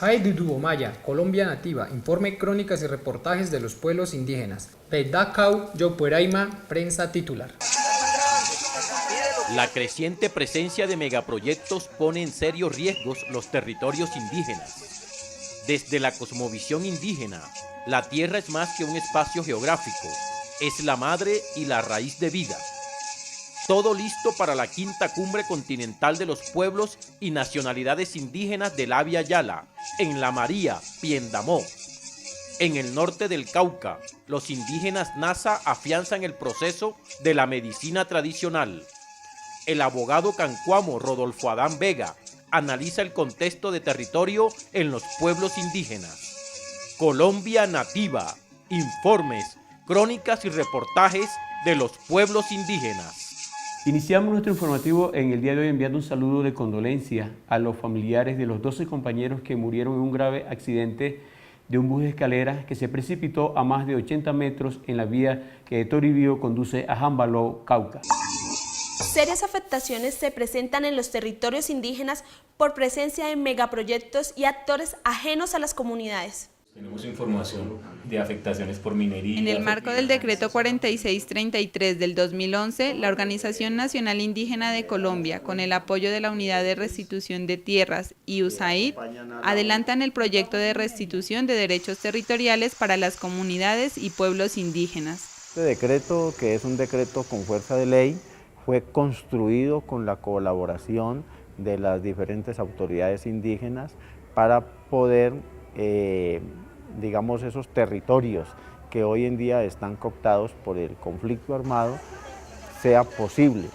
Jaidi Maya, Colombia Nativa, informe crónicas y reportajes de los pueblos indígenas. Pedacau, Yopueraima, prensa titular. La creciente presencia de megaproyectos pone en serios riesgos los territorios indígenas. Desde la cosmovisión indígena, la tierra es más que un espacio geográfico, es la madre y la raíz de vida. Todo listo para la quinta cumbre continental de los pueblos y nacionalidades indígenas del Abya Yala, en La María, Piendamó. En el norte del Cauca, los indígenas Nasa afianzan el proceso de la medicina tradicional. El abogado cancuamo Rodolfo Adán Vega analiza el contexto de territorio en los pueblos indígenas. Colombia Nativa, informes, crónicas y reportajes de los pueblos indígenas. Iniciamos nuestro informativo en el día de hoy enviando un saludo de condolencia a los familiares de los 12 compañeros que murieron en un grave accidente de un bus de escaleras que se precipitó a más de 80 metros en la vía que de Toribío conduce a Jambaló, Cauca. Serias afectaciones se presentan en los territorios indígenas por presencia de megaproyectos y actores ajenos a las comunidades. Tenemos información de afectaciones por minería. En el marco del decreto 4633 del 2011, la Organización Nacional Indígena de Colombia, con el apoyo de la Unidad de Restitución de Tierras y USAID, adelantan el proyecto de restitución de derechos territoriales para las comunidades y pueblos indígenas. Este decreto, que es un decreto con fuerza de ley, fue construido con la colaboración de las diferentes autoridades indígenas para poder digamos, esos territorios que hoy en día están cooptados por el conflicto armado, sea posible,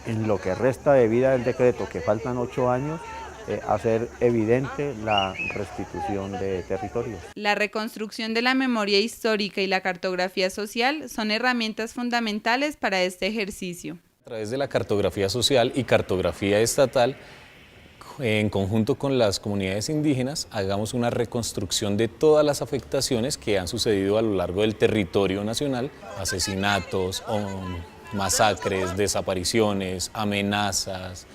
en lo que resta de vida del decreto, que faltan 8 años, hacer evidente la restitución de territorios. La reconstrucción de la memoria histórica y la cartografía social son herramientas fundamentales para este ejercicio. A través de la cartografía social y cartografía estatal, en conjunto con las comunidades indígenas, hagamos una reconstrucción de todas las afectaciones que han sucedido a lo largo del territorio nacional, asesinatos, masacres, desapariciones, amenazas,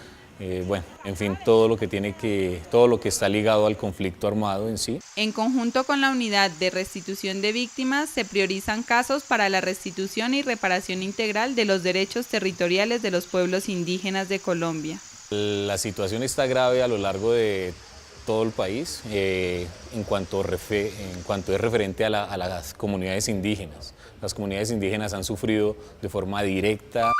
bueno, en fin, todo lo que está ligado al conflicto armado en sí. En conjunto con la Unidad de Restitución de Víctimas, se priorizan casos para la restitución y reparación integral de los derechos territoriales de los pueblos indígenas de Colombia. La situación está grave a lo largo de todo el país en cuanto es referente a las comunidades indígenas. Las comunidades indígenas han sufrido de forma directa.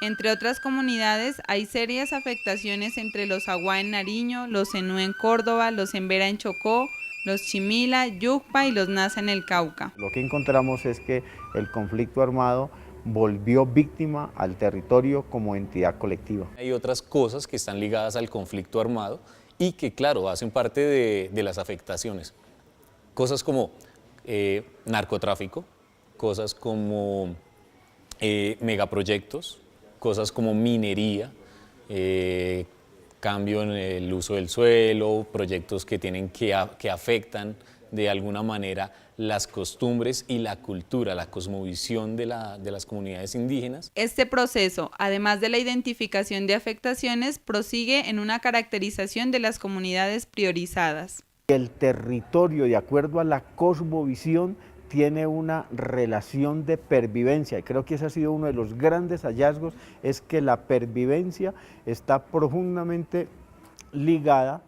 Entre otras comunidades, hay serias afectaciones entre los Aguá en Nariño, los Zenú en Córdoba, los Embera en Chocó, los Chimila, Yucpa y los Nasa en el Cauca. Lo que encontramos es que el conflicto armado volvió víctima al territorio como entidad colectiva. Hay otras cosas que están ligadas al conflicto armado y que, claro, hacen parte de las afectaciones. Cosas como narcotráfico, cosas como megaproyectos, cosas como minería, cambio en el uso del suelo, proyectos que afectan de alguna manera las costumbres y la cultura, la cosmovisión de las comunidades indígenas. Este proceso, además de la identificación de afectaciones, prosigue en una caracterización de las comunidades priorizadas. El territorio, de acuerdo a la cosmovisión, tiene una relación de pervivencia, y creo que ese ha sido uno de los grandes hallazgos, es que la pervivencia está profundamente ligada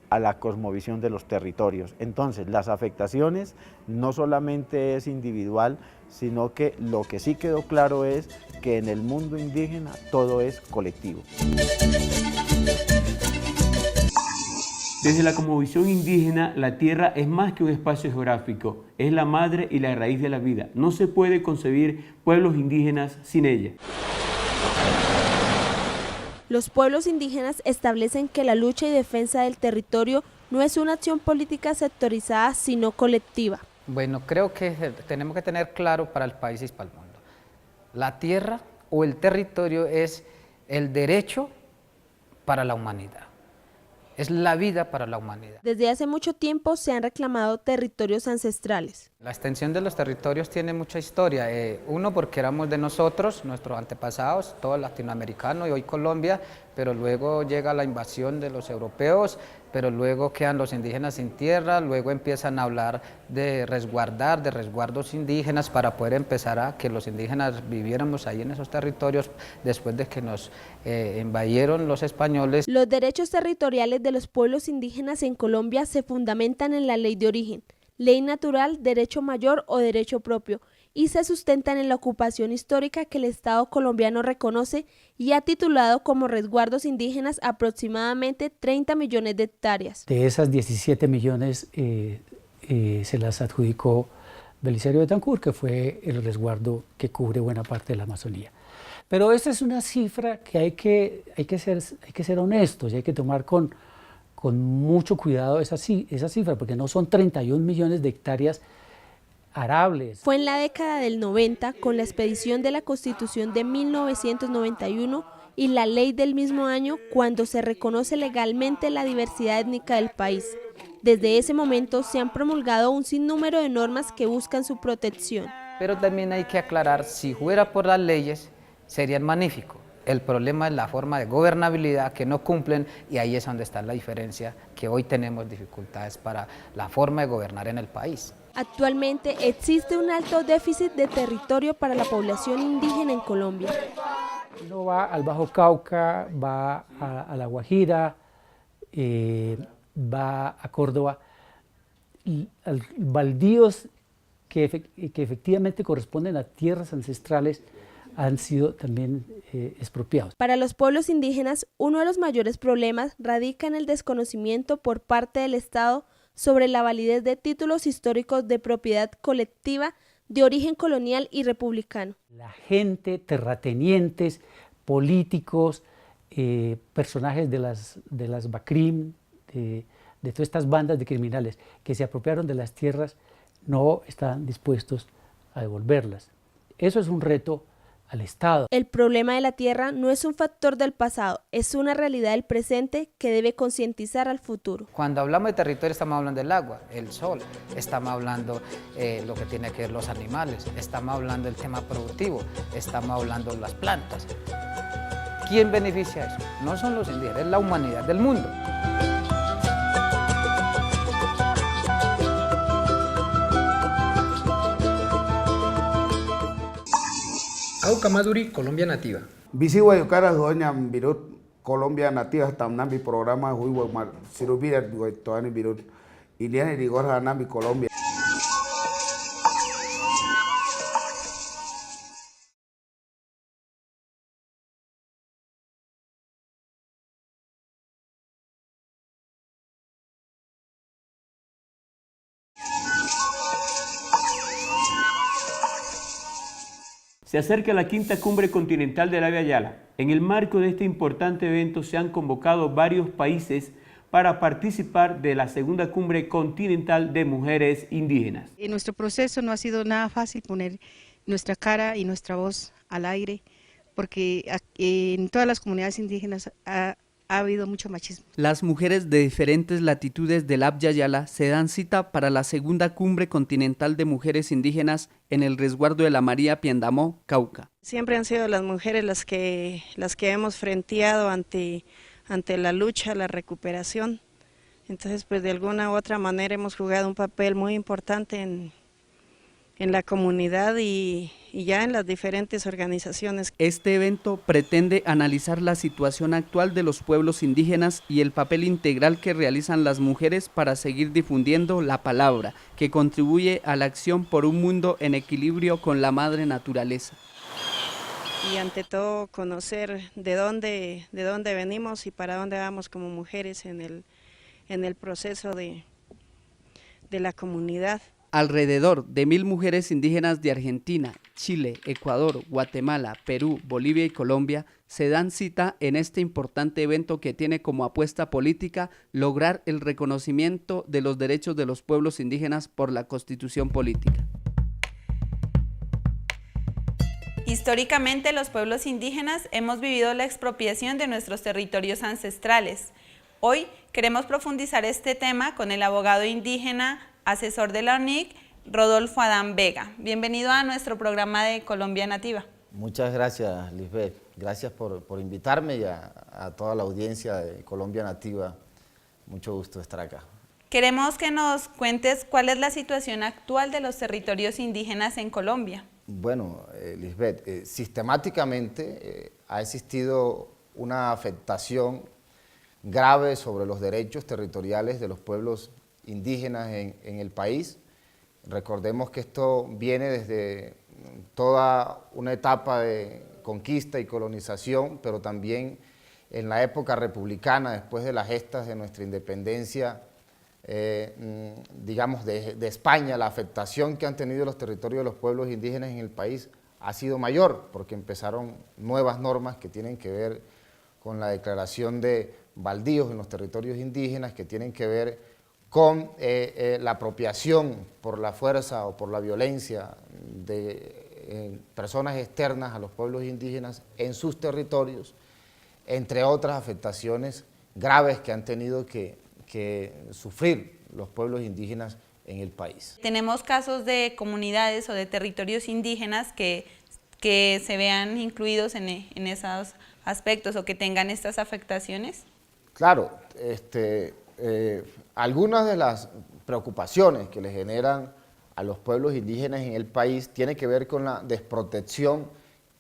a la cosmovisión de los territorios. Entonces, las afectaciones no solamente es individual, sino que lo que sí quedó claro es que en el mundo indígena todo es colectivo. Desde la cosmovisión indígena, la tierra es más que un espacio geográfico, es la madre y la raíz de la vida. No se puede concebir pueblos indígenas sin ella. Los pueblos indígenas establecen que la lucha y defensa del territorio no es una acción política sectorizada, sino colectiva. Bueno, creo que tenemos que tener claro para el país y para el mundo. La tierra o el territorio es el derecho para la humanidad. es la vida para la humanidad. Desde hace mucho tiempo se han reclamado territorios ancestrales. La extensión de los territorios tiene mucha historia. Uno, porque éramos de nosotros, nuestros antepasados, todo latinoamericano y hoy Colombia, pero luego llega la invasión de los europeos, pero luego quedan los indígenas sin tierra, luego empiezan a hablar de resguardar, de resguardos indígenas para poder empezar a que los indígenas viviéramos ahí en esos territorios después de que nos invadieron los españoles. Los derechos territoriales de los pueblos indígenas en Colombia se fundamentan en la ley de origen, ley natural, derecho mayor o derecho propio, y se sustentan en la ocupación histórica que el Estado colombiano reconoce y ha titulado como resguardos indígenas aproximadamente 30 millones de hectáreas. De esas 17 millones se las adjudicó Belisario Betancur, que fue el resguardo que cubre buena parte de la Amazonía. Pero esta es una cifra que hay que ser honestos y hay que tomar con mucho cuidado esa cifra, porque no son 31 millones de hectáreas arables. Fue en la década del 90, con la expedición de la Constitución de 1991 y la ley del mismo año, cuando se reconoce legalmente la diversidad étnica del país. Desde ese momento se han promulgado un sinnúmero de normas que buscan su protección. Pero también hay que aclarar, si fuera por las leyes, serían magníficos. El problema es la forma de gobernabilidad que no cumplen y ahí es donde está la diferencia, que hoy tenemos dificultades para la forma de gobernar en el país. Actualmente existe un alto déficit de territorio para la población indígena en Colombia. Uno va al Bajo Cauca, va a La Guajira, va a Córdoba, y baldíos que efectivamente corresponden a tierras ancestrales han sido también expropiados. Para los pueblos indígenas, uno de los mayores problemas radica en el desconocimiento por parte del Estado sobre la validez de títulos históricos de propiedad colectiva de origen colonial y republicano. La gente, terratenientes, políticos, personajes de las BACRIM, de todas estas bandas de criminales que se apropiaron de las tierras, no están dispuestos a devolverlas. Eso es un reto al Estado. El problema de la tierra no es un factor del pasado, es una realidad del presente que debe concientizar al futuro. Cuando hablamos de territorio estamos hablando del agua, el sol, estamos hablando lo que tiene que ver los animales, estamos hablando del tema productivo, estamos hablando de las plantas. ¿Quién beneficia eso? No son los indígenas, es la humanidad del mundo. Auca Maduri, Colombia Nativa. Bisi Guayucara, Doña Birut, Colombia Nativa, Tamnambi, programa Huiwa, Sirubira, Guaytoani Birut, Iliana y Rigor Hanambi, Colombia. Se acerca la quinta cumbre continental de Abya Yala. En el marco de este importante evento se han convocado varios países para participar de la segunda cumbre continental de mujeres indígenas. En nuestro proceso no ha sido nada fácil poner nuestra cara y nuestra voz al aire, porque en todas las comunidades indígenas ha habido mucho machismo. Las mujeres de diferentes latitudes del Abya Yala se dan cita para la segunda cumbre continental de mujeres indígenas en el resguardo de la María Piendamó, Cauca. Siempre han sido las mujeres las que hemos frenteado ante la lucha, la recuperación. Entonces, pues de alguna u otra manera hemos jugado un papel muy importante en la comunidad y ya en las diferentes organizaciones. Este evento pretende analizar la situación actual de los pueblos indígenas y el papel integral que realizan las mujeres para seguir difundiendo la palabra, que contribuye a la acción por un mundo en equilibrio con la madre naturaleza. Y ante todo conocer de dónde venimos y para dónde vamos como mujeres en el proceso de la comunidad. Alrededor de 1000 mujeres indígenas de Argentina, Chile, Ecuador, Guatemala, Perú, Bolivia y Colombia se dan cita en este importante evento que tiene como apuesta política lograr el reconocimiento de los derechos de los pueblos indígenas por la Constitución política. Históricamente, los pueblos indígenas hemos vivido la expropiación de nuestros territorios ancestrales. Hoy queremos profundizar este tema con el abogado indígena, asesor de la UNIC, Rodolfo Adán Vega. Bienvenido a nuestro programa de Colombia Nativa. Muchas gracias, Lisbeth. Gracias por invitarme y a toda la audiencia de Colombia Nativa. Mucho gusto estar acá. Queremos que nos cuentes cuál es la situación actual de los territorios indígenas en Colombia. Bueno, Lisbeth, sistemáticamente ha existido una afectación grave sobre los derechos territoriales de los pueblos indígenas en el país. Recordemos que esto viene desde toda una etapa de conquista y colonización, pero también en la época republicana, después de las gestas de nuestra independencia, digamos, de España, la afectación que han tenido los territorios de los pueblos indígenas en el país ha sido mayor, porque empezaron nuevas normas que tienen que ver con la declaración de baldíos en los territorios indígenas, que tienen que ver con la apropiación por la fuerza o por la violencia de personas externas a los pueblos indígenas en sus territorios, entre otras afectaciones graves que han tenido que sufrir los pueblos indígenas en el país. Tenemos casos de comunidades o de territorios indígenas que se vean incluidos en esos aspectos o que tengan estas afectaciones. Claro, algunas de las preocupaciones que le generan a los pueblos indígenas en el país tienen que ver con la desprotección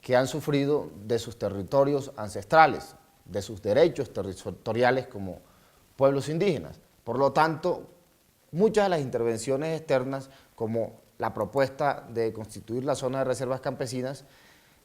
que han sufrido de sus territorios ancestrales, de sus derechos territoriales como pueblos indígenas. Por lo tanto, muchas de las intervenciones externas, como la propuesta de constituir la zona de reservas campesinas,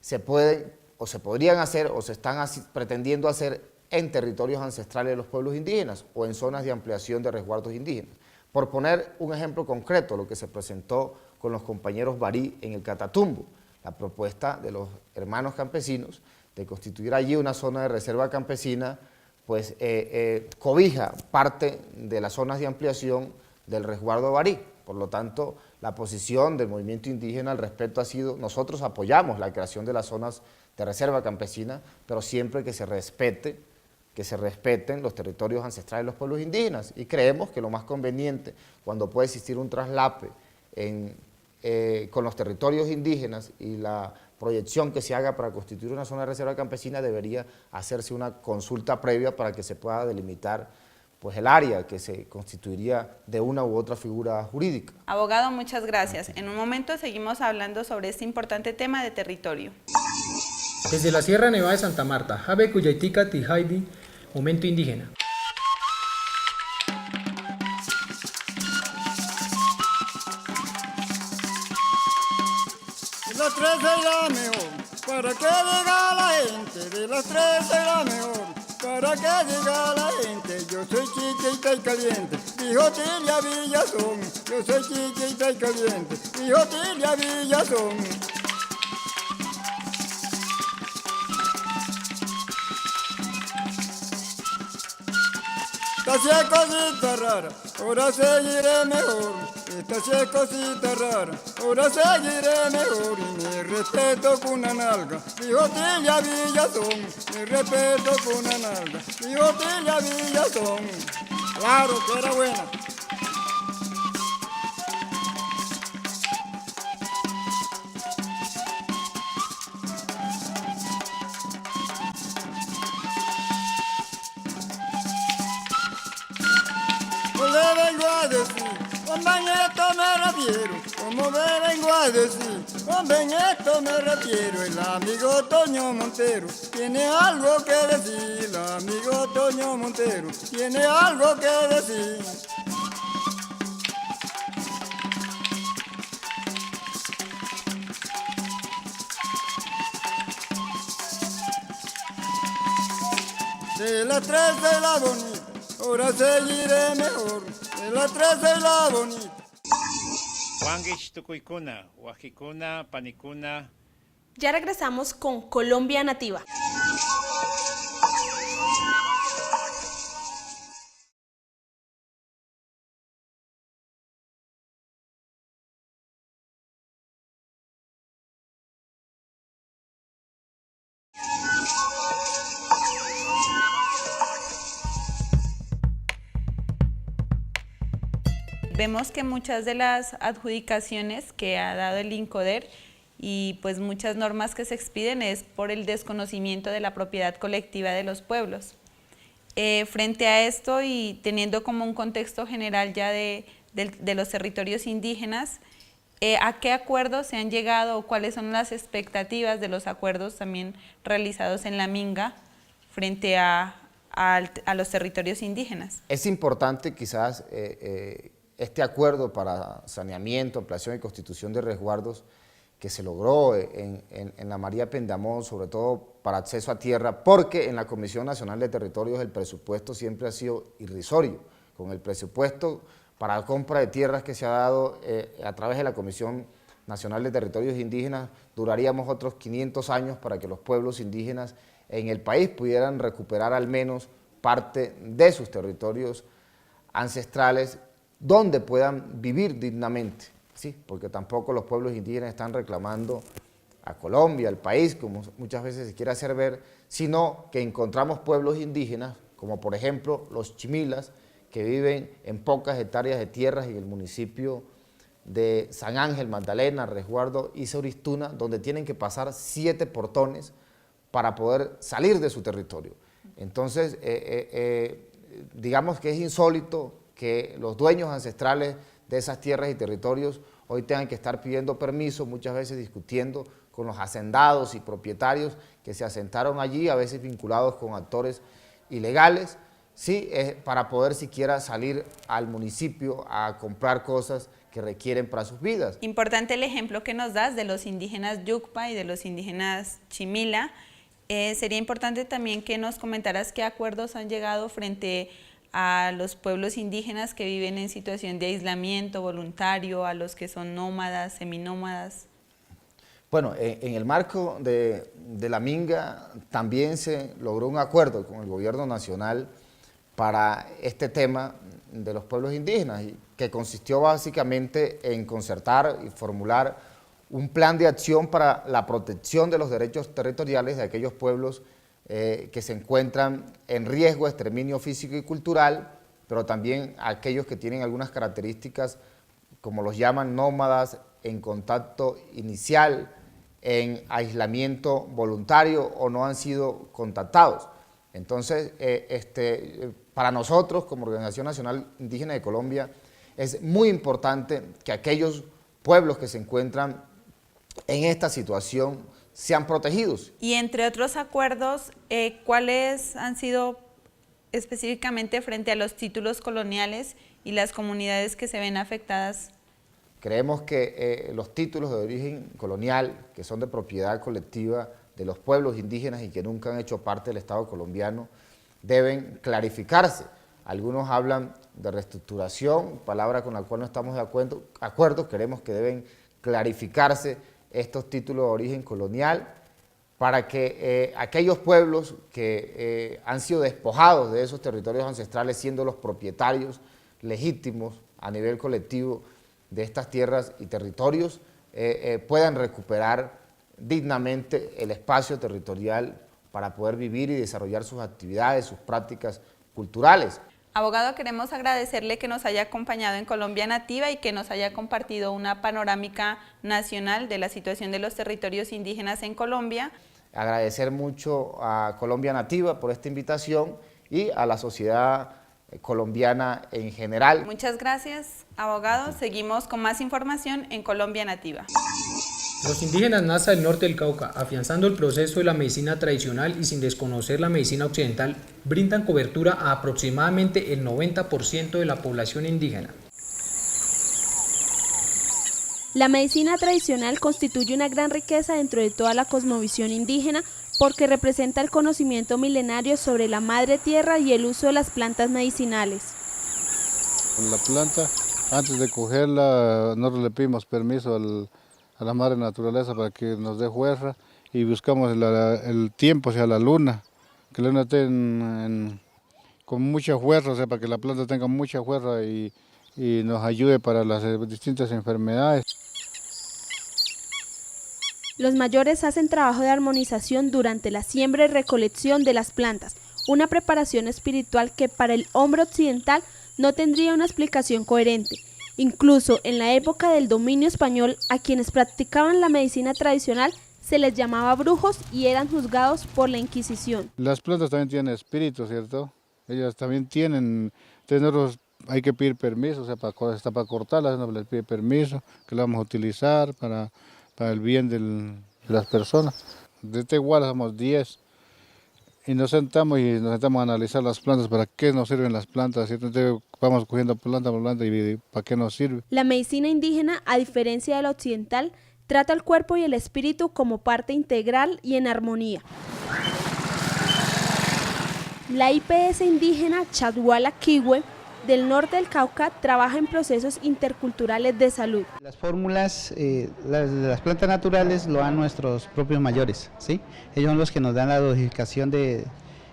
se pueden o se podrían hacer o se están pretendiendo hacer en territorios ancestrales de los pueblos indígenas o en zonas de ampliación de resguardos indígenas. Por poner un ejemplo concreto, lo que se presentó con los compañeros Barí en el Catatumbo, la propuesta de los hermanos campesinos de constituir allí una zona de reserva campesina, pues cobija parte de las zonas de ampliación del resguardo Barí. Por lo tanto, la posición del movimiento indígena al respecto ha sido, nosotros apoyamos la creación de las zonas de reserva campesina, pero siempre que se respeten los territorios ancestrales de los pueblos indígenas, y creemos que lo más conveniente cuando puede existir un traslape con los territorios indígenas y la proyección que se haga para constituir una zona de reserva campesina, debería hacerse una consulta previa para que se pueda delimitar pues el área que se constituiría de una u otra figura jurídica. Abogado, muchas gracias. En un momento seguimos hablando sobre este importante tema de territorio. Desde la Sierra Nevada de Santa Marta, Jabe Cuyaitica Tijaidi, Momento Indígena. De las tres será mejor, para que diga la gente, de las tres será mejor, para que diga la gente, yo soy chiquita y caliente, dijo Tilia Villazón, yo soy chiquita y caliente, dijo Tilia Villazón. Esta sí es cosita rara, ahora seguiré mejor. Esta sí es cosita rara, ahora seguiré mejor. Y mi respeto con una nalga, dijo Tilia Villazón. Mi respeto con una nalga, dijo Tilia Villazón. Claro que era buena. Le vengo a decir, hombre, en esto me refiero, como me vengo a decir, hombre, en esto me refiero, el amigo Toño Montero tiene algo que decir, el amigo Toño Montero tiene algo que decir. De las tres de la bonita, ahora seguiré mejor, de las tres de la bonita. Ya regresamos con Colombia Nativa. Vemos que muchas de las adjudicaciones que ha dado el INCODER y pues muchas normas que se expiden es por el desconocimiento de la propiedad colectiva de los pueblos. Frente a esto y teniendo como un contexto general ya de los territorios indígenas, ¿a qué acuerdos se han llegado o cuáles son las expectativas de los acuerdos también realizados en la Minga frente a los territorios indígenas? Es importante quizás este acuerdo para saneamiento, ampliación y constitución de resguardos que se logró en la María Pendamón, sobre todo para acceso a tierra, porque en la Comisión Nacional de Territorios el presupuesto siempre ha sido irrisorio. Con el presupuesto para la compra de tierras que se ha dado a través de la Comisión Nacional de Territorios Indígenas, duraríamos otros 500 años para que los pueblos indígenas en el país pudieran recuperar al menos parte de sus territorios ancestrales donde puedan vivir dignamente, ¿sí? Porque tampoco los pueblos indígenas están reclamando a Colombia, al país, como muchas veces se quiere hacer ver, sino que encontramos pueblos indígenas, como por ejemplo los chimilas, que viven en pocas hectáreas de tierras en el municipio de San Ángel, Magdalena, Resguardo y Sauristuna, donde tienen que pasar 7 portones para poder salir de su territorio. Entonces, digamos que es insólito que los dueños ancestrales de esas tierras y territorios hoy tengan que estar pidiendo permiso, muchas veces discutiendo con los hacendados y propietarios que se asentaron allí, a veces vinculados con actores ilegales, sí, para poder siquiera salir al municipio a comprar cosas que requieren para sus vidas. Importante el ejemplo que nos das de los indígenas Yucpa y de los indígenas Chimila. Sería importante también que nos comentaras qué acuerdos han llegado frente a los pueblos indígenas que viven en situación de aislamiento voluntario, a los que son nómadas, seminómadas. Bueno, en el marco de la Minga también se logró un acuerdo con el gobierno nacional para este tema de los pueblos indígenas, que consistió básicamente en concertar y formular un plan de acción para la protección de los derechos territoriales de aquellos pueblos que se encuentran en riesgo de exterminio físico y cultural, pero también aquellos que tienen algunas características, como los llaman nómadas, en contacto inicial, en aislamiento voluntario o no han sido contactados. Entonces, para nosotros, como Organización Nacional Indígena de Colombia, es muy importante que aquellos pueblos que se encuentran en esta situación sean protegidos. Y entre otros acuerdos, ¿cuáles han sido específicamente frente a los títulos coloniales y las comunidades que se ven afectadas? Creemos que los títulos de origen colonial, que son de propiedad colectiva de los pueblos indígenas y que nunca han hecho parte del Estado colombiano, deben clarificarse. Algunos hablan de reestructuración, palabra con la cual no estamos de acuerdo. Queremos que deben clarificarse estos títulos de origen colonial para que aquellos pueblos que han sido despojados de esos territorios ancestrales, siendo los propietarios legítimos a nivel colectivo de estas tierras y territorios, puedan recuperar dignamente el espacio territorial para poder vivir y desarrollar sus actividades, sus prácticas culturales. Abogado, queremos agradecerle que nos haya acompañado en Colombia Nativa y que nos haya compartido una panorámica nacional de la situación de los territorios indígenas en Colombia. Agradecer mucho a Colombia Nativa por esta invitación y a la sociedad colombiana en general. Muchas gracias, abogado. Seguimos con más información en Colombia Nativa. Los indígenas Nasa del norte del Cauca, afianzando el proceso de la medicina tradicional y sin desconocer la medicina occidental, brindan cobertura a aproximadamente el 90% de la población indígena. La medicina tradicional constituye una gran riqueza dentro de toda la cosmovisión indígena porque representa el conocimiento milenario sobre la madre tierra y el uso de las plantas medicinales. La planta, antes de cogerla, nosotros le pedimos permiso a la madre naturaleza para que nos dé fuerza y buscamos el tiempo, o sea, la luna, que la luna esté con mucha fuerza, o sea, para que la planta tenga mucha fuerza y nos ayude para las distintas enfermedades. Los mayores hacen trabajo de armonización durante la siembra y recolección de las plantas, una preparación espiritual que para el hombre occidental no tendría una explicación coherente. Incluso en la época del dominio español, a quienes practicaban la medicina tradicional se les llamaba brujos y eran juzgados por la Inquisición. Las plantas también tienen espíritu, ¿cierto? Ellas también tienen, nosotros hay que pedir permiso, o sea, hasta para cortarlas no les pide permiso, que la vamos a utilizar para el bien de las personas. De Tehuala somos 10 y nos sentamos a analizar las plantas, para qué nos sirven las plantas, ¿cierto? Entonces vamos cogiendo planta por planta y para qué nos sirve. La medicina indígena, a diferencia de la occidental, trata el cuerpo y el espíritu como parte integral y en armonía. La IPS indígena Chadwala Kiwe del norte del Cauca trabaja en procesos interculturales de salud. Las fórmulas de las plantas naturales lo dan nuestros propios mayores, ¿sí? Ellos son los que nos dan la dosificación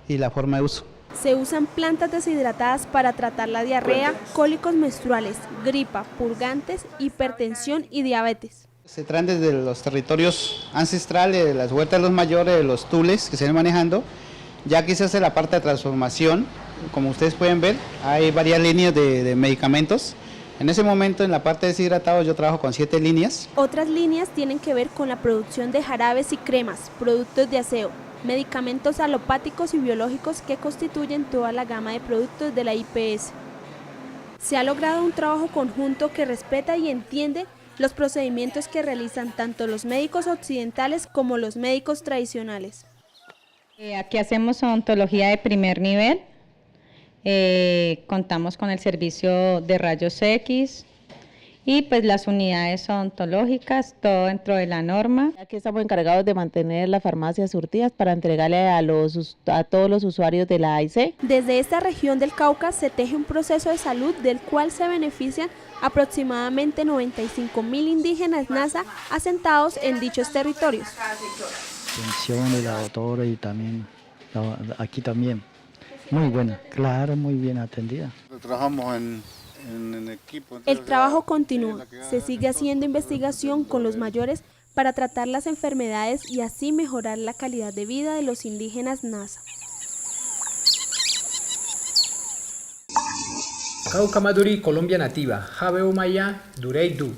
y la forma de uso. Se usan plantas deshidratadas para tratar la diarrea, cólicos menstruales, gripa, purgantes, hipertensión y diabetes. Se traen desde los territorios ancestrales, de las huertas de los mayores, de los tules que se ven manejando. Ya aquí se hace la parte de transformación. Como ustedes pueden ver, hay varias líneas de medicamentos. En ese momento, en la parte de deshidratados, yo trabajo con 7 líneas. Otras líneas tienen que ver con la producción de jarabes y cremas, productos de aseo, medicamentos alopáticos y biológicos que constituyen toda la gama de productos de la IPS. Se ha logrado un trabajo conjunto que respeta y entiende los procedimientos que realizan tanto los médicos occidentales como los médicos tradicionales. Aquí hacemos odontología de primer nivel, contamos con el servicio de rayos X y pues las unidades odontológicas, todo dentro de la norma. Aquí estamos encargados de mantener las farmacias surtidas para entregarle a todos los usuarios de la AIC. Desde esta región del Cauca se teje un proceso de salud del cual se benefician aproximadamente 95.000 indígenas Nasa asentados en dichos territorios. Atención de la doctora y también aquí también, muy buena, claro, muy bien atendida. Trabajamos en equipo. El trabajo continúa, se sigue haciendo investigación con los mayores para tratar las enfermedades y así mejorar la calidad de vida de los indígenas Nasa. Cauca Maduri, Colombia nativa, Jabe Umaya, Durey Du.